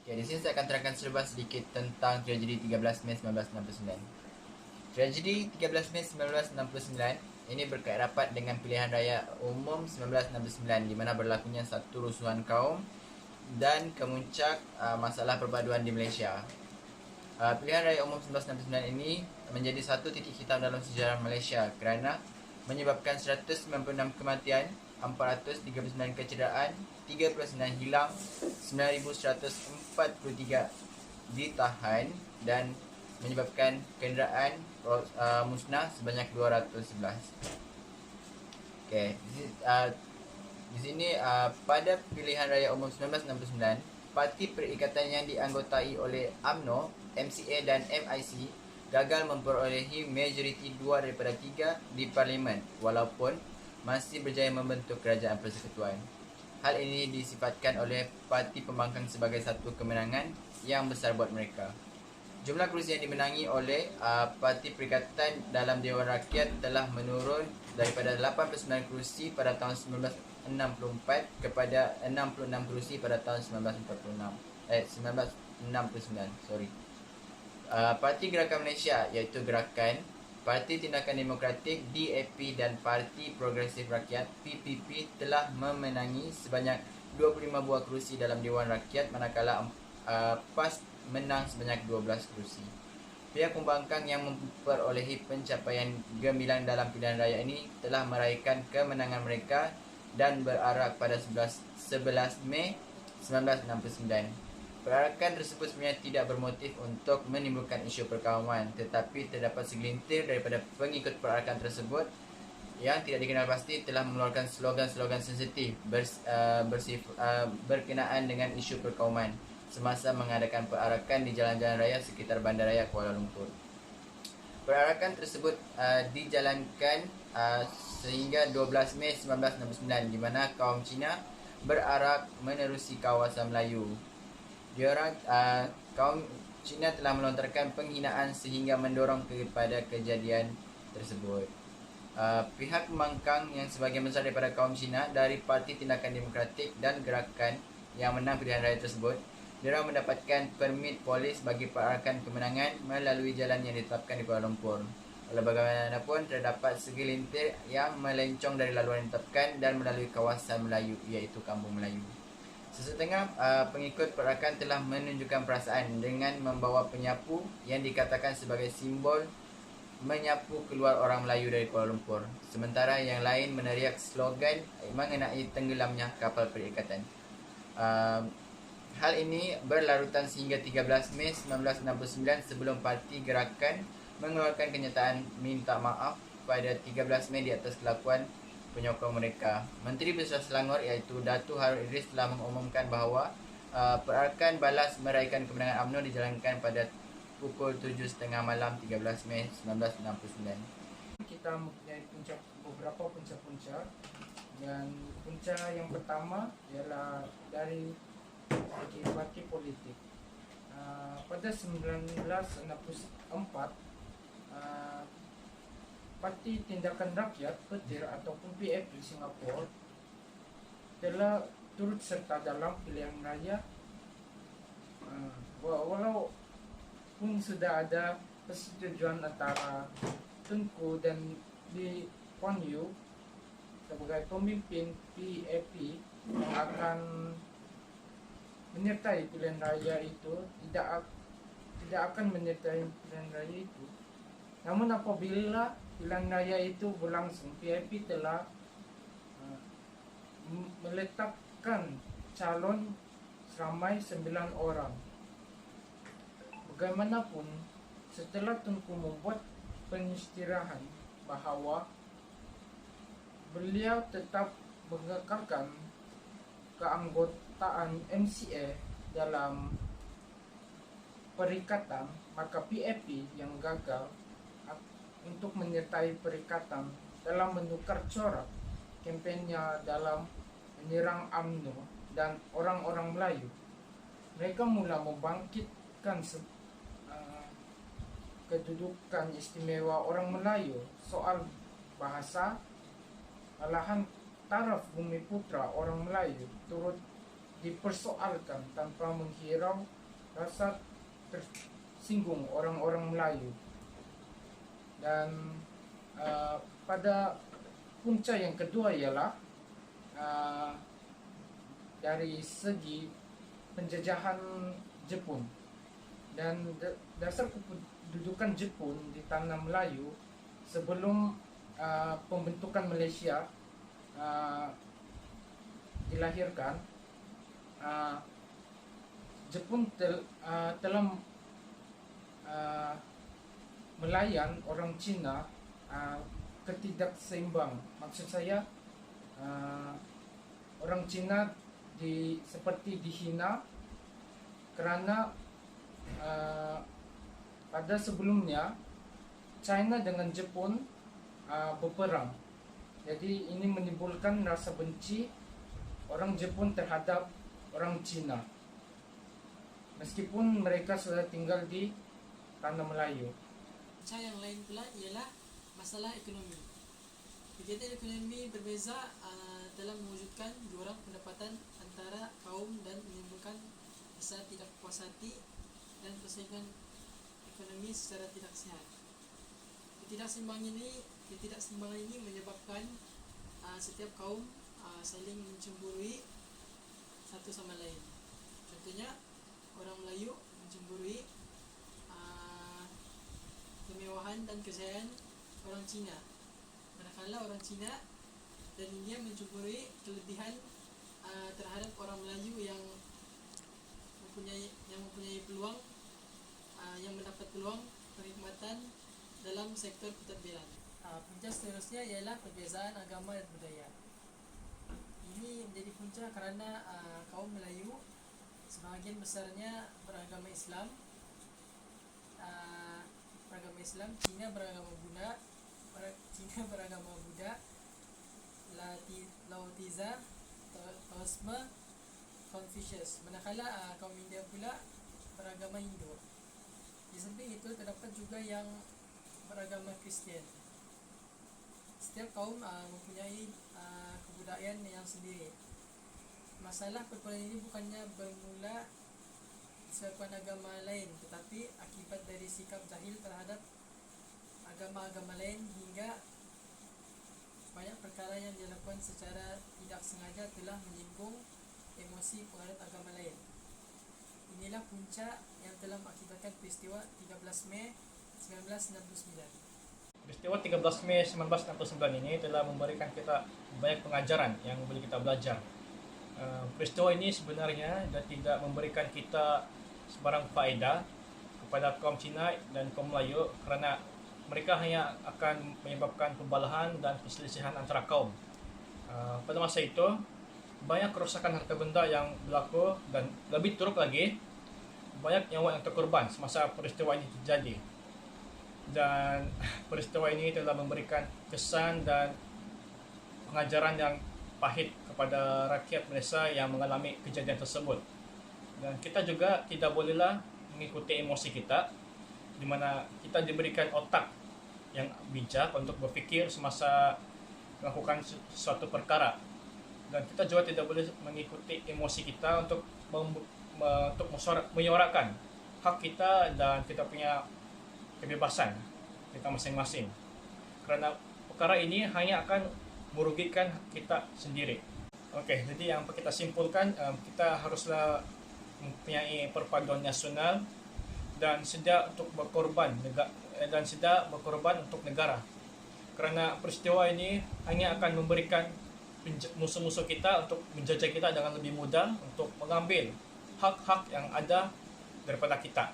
Okay, di sini saya akan terangkan serba sedikit tentang tragedi 13 Mei 1969. Tragedi 13 Mei 1969 ini berkait rapat dengan pilihan raya umum 1969 di mana berlakunya satu rusuhan kaum dan kemuncak masalah perpaduan di Malaysia. Pilihan raya umum 1969 ini menjadi satu titik hitam dalam sejarah Malaysia kerana menyebabkan 196 kematian, 439 kecederaan, 39 hilang, 9,143 ditahan dan menyebabkan kenderaan musnah sebanyak 211. Okey, di sini pada pilihan raya umum 1969, parti perikatan yang dianggotai oleh UMNO, MCA dan MIC gagal memperolehi majoriti 2 daripada 3 di parlimen walaupun masih berjaya membentuk kerajaan persekutuan. Hal ini disifatkan oleh parti pembangkang sebagai satu kemenangan yang besar buat mereka. Jumlah kerusi yang dimenangi oleh Parti Perikatan dalam Dewan Rakyat telah menurun daripada 89 kerusi pada tahun 1964 kepada 66 kerusi pada tahun 1969. Parti Gerakan Malaysia iaitu Gerakan, Parti Tindakan Demokratik DAP dan Parti Progresif Rakyat PPP telah memenangi sebanyak 25 buah kerusi dalam Dewan Rakyat manakala PAS menang sebanyak 12 kerusi. Pihak pembangkang yang memperolehi pencapaian gemilang dalam pilihan raya ini telah meraihkan kemenangan mereka dan berarak pada 11 Mei 1969. Perarakan tersebut sebenarnya tidak bermotif untuk menimbulkan isu perkauman, tetapi terdapat segelintir daripada pengikut perarakan tersebut yang tidak dikenal pasti telah mengeluarkan slogan-slogan sensitif berkenaan dengan isu perkauman semasa mengadakan perarakan di jalan-jalan raya sekitar Bandaraya Kuala Lumpur. Perarakan tersebut dijalankan sehingga 12 Mei 1969 di mana kaum Cina berarak menerusi kawasan Melayu. Kaum Cina telah melontarkan penghinaan sehingga mendorong kepada kejadian tersebut. Pihak pembangkang yang sebahagian besar daripada kaum Cina dari Parti Tindakan Demokratik dan Gerakan yang menang pilihan raya tersebut, diorang mendapatkan permit polis bagi perarakan kemenangan melalui jalan yang ditetapkan di Kuala Lumpur. Walau bagaimanapun, terdapat segelintir yang melencong dari laluan yang ditetapkan dan melalui kawasan Melayu iaitu Kampung Melayu. Sesetengah pengikut perarakan telah menunjukkan perasaan dengan membawa penyapu yang dikatakan sebagai simbol menyapu keluar orang Melayu dari Kuala Lumpur, sementara yang lain meneriak slogan mengenai tenggelamnya kapal perikatan. Hal ini berlarutan sehingga 13 Mei 1969 sebelum Parti Gerakan mengeluarkan kenyataan minta maaf pada 13 Mei di atas kelakuan penyokong mereka. Menteri Besar Selangor iaitu Datuk Harun Idris telah mengumumkan bahawa perarakan balas meraihkan kemenangan UMNO dijalankan pada pukul 7.30 malam 13 Mei 1969. Kita mempunyai beberapa punca-punca, dan punca yang pertama ialah dari segi parti politik. Pada 1964, Parti Tindakan Rakyat Petir ataupun PAP Singapura telah turut serta dalam pilihan raya. Walaupun sudah ada persetujuan antara Tunku dan Lee Kuan Yew sebagai pemimpin PAP yang akan menyertai pilihan raya itu, tidak akan menyertai pilihan raya itu. Namun apabila pilihan raya itu berlangsung, PAP telah meletakkan calon seramai 9 orang. Bagaimanapun, setelah Tunku membuat penyistirahan bahawa beliau tetap mengekalkan keanggotaan MCA dalam perikatan, maka PAP yang gagal untuk menyertai perikatan dalam menukar corak kempennya dalam menyerang UMNO dan orang-orang Melayu. Mereka mula membangkitkan kedudukan istimewa orang Melayu, soal bahasa, malahan taraf Bumi Putra orang Melayu turut dipersoalkan tanpa menghirau rasa tersinggung orang-orang Melayu. Dan pada punca yang kedua ialah dari segi penjajahan Jepun, dan dasar kedudukan Jepun di tanah Melayu sebelum pembentukan Malaysia dilahirkan. Jepun telah melayan orang Cina ketidakseimbang. Maksud saya orang Cina seperti dihina kerana pada sebelumnya China dengan Jepun berperang. Jadi ini menimbulkan rasa benci orang Jepun terhadap orang Cina, meskipun mereka sudah tinggal di tanah Melayu. Yang lain pula ialah masalah ekonomi. Kegiatan ekonomi berbeza dalam mewujudkan jurang pendapatan antara kaum dan menimbulkan rasa tidak puas hati dan persaingan ekonomi secara tidak sehat. Ketidakseimbangan ini menyebabkan setiap kaum saling mencemburui satu sama lain. Contohnya, orang Melayu mencemburui kemewahan dan kejayaan orang Cina, manakala orang Cina dan India mencemburui kelebihan terhadap orang Melayu yang mempunyai peluang, yang mendapat peluang perkhidmatan dalam sektor pentadbiran. Punca seterusnya ialah perbezaan agama dan budaya. Ini menjadi punca kerana kaum Melayu sebahagian besarnya beragama Islam. Cina beragama Buddha, Laotiza, Taoisme, Confucius, manakala kaum India pula beragama Hindu. Di samping itu terdapat juga yang beragama Kristian. Setiap kaum mempunyai kebudayaan yang sendiri. Masalah perpeloncoan ini bukannya bermula disebabkan agama lain, tetapi akibat dari sikap jahil terhadap agama-agama lain, hingga banyak perkara yang dilakukan secara tidak sengaja telah menyinggung emosi penganut agama lain. Inilah punca yang telah mengakibatkan peristiwa 13 Mei 1969. Peristiwa 13 Mei 1969 ini telah memberikan kita banyak pengajaran yang boleh kita belajar. Peristiwa ini sebenarnya tidak memberikan kita sebarang faedah kepada kaum Cina dan kaum Melayu, kerana mereka hanya akan menyebabkan pembalahan dan perselisihan antara kaum. Pada masa itu, banyak kerosakan harta benda yang berlaku, dan lebih teruk lagi, banyak nyawa yang terkorban semasa peristiwa ini terjadi. Dan peristiwa ini telah memberikan kesan dan pengajaran yang pahit kepada rakyat Malaysia yang mengalami kejadian tersebut. Dan kita juga tidak bolehlah mengikuti emosi kita, di mana kita diberikan otak yang bijak untuk berfikir semasa melakukan suatu perkara. Dan kita juga tidak boleh mengikuti emosi kita untuk menyuarakan hak kita dan kita punya kebebasan kita masing-masing. Kerana perkara ini hanya akan merugikan kita sendiri. Okey, jadi yang kita simpulkan, kita haruslah mempunyai perpaduan nasional dan sedia untuk berkorban untuk negara. Kerana peristiwa ini hanya akan memberikan musuh-musuh kita untuk menjajah kita dengan lebih mudah untuk mengambil hak-hak yang ada daripada kita.